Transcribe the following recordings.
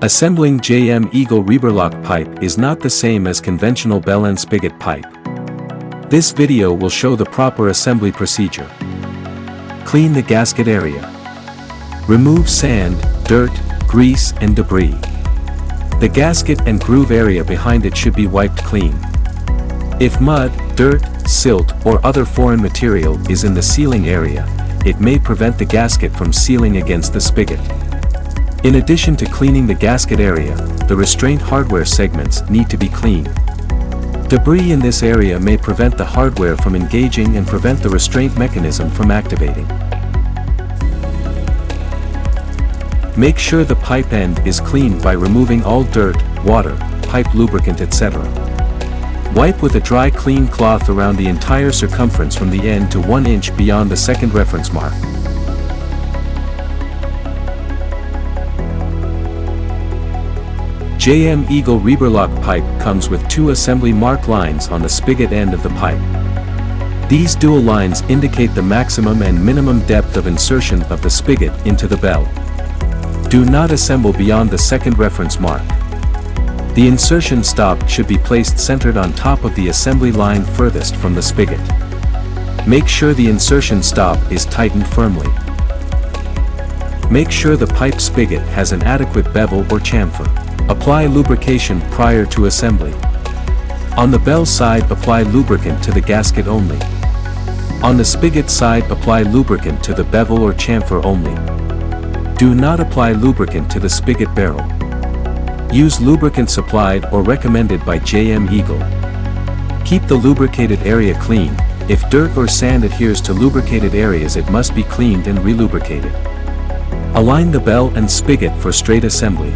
Assembling JM EAGLE LOC pipe is not the same as conventional bell and spigot pipe. This video will show the proper assembly procedure. Clean the gasket area. Remove sand, dirt, grease and debris. The gasket and groove area behind it should be wiped clean. If mud, dirt, silt or other foreign material is in the sealing area, it may prevent the gasket from sealing against the spigot. In addition to cleaning the gasket area, the restraint hardware segments need to be cleaned. Debris in this area may prevent the hardware from engaging and prevent the restraint mechanism from activating. Make sure the pipe end is cleaned by removing all dirt, water, pipe lubricant etc. Wipe with a dry clean cloth around the entire circumference from the end to 1 inch beyond the second reference mark. JM EAGLE LOC pipe comes with 2 assembly mark lines on the spigot end of the pipe. These dual lines indicate the maximum and minimum depth of insertion of the spigot into the bell. Do not assemble beyond the second reference mark. The insertion stop should be placed centered on top of the assembly line furthest from the spigot. Make sure the insertion stop is tightened firmly. Make sure the pipe spigot has an adequate bevel or chamfer. Apply lubrication prior to assembly. On the bell side, apply lubricant to the gasket only. On the spigot side, apply lubricant to the bevel or chamfer only. Do not apply lubricant to the spigot barrel. Use lubricant supplied or recommended by JM EAGLE. Keep the lubricated area clean. If dirt or sand adheres to lubricated areas, it must be cleaned and relubricated. Align the bell and spigot for straight assembly.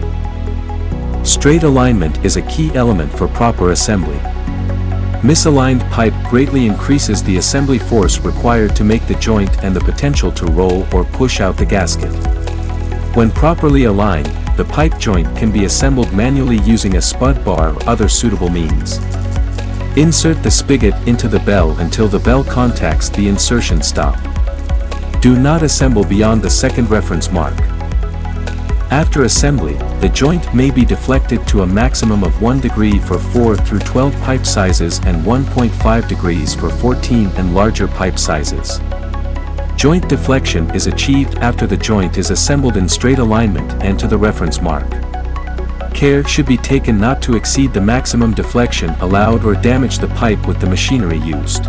Straight alignment is a key element for proper assembly. Misaligned pipe greatly increases the assembly force required to make the joint and the potential to roll or push out the gasket. When properly aligned, the pipe joint can be assembled manually using a spud bar or other suitable means. Insert the spigot into the bell until the bell contacts the insertion stop. Do not assemble beyond the second reference mark. After assembly, the joint may be deflected to a maximum of 1 degree for 4 through 12 pipe sizes and 1.5 degrees for 14 and larger pipe sizes. Joint deflection is achieved after the joint is assembled in straight alignment and to the reference mark. Care should be taken not to exceed the maximum deflection allowed or damage the pipe with the machinery used.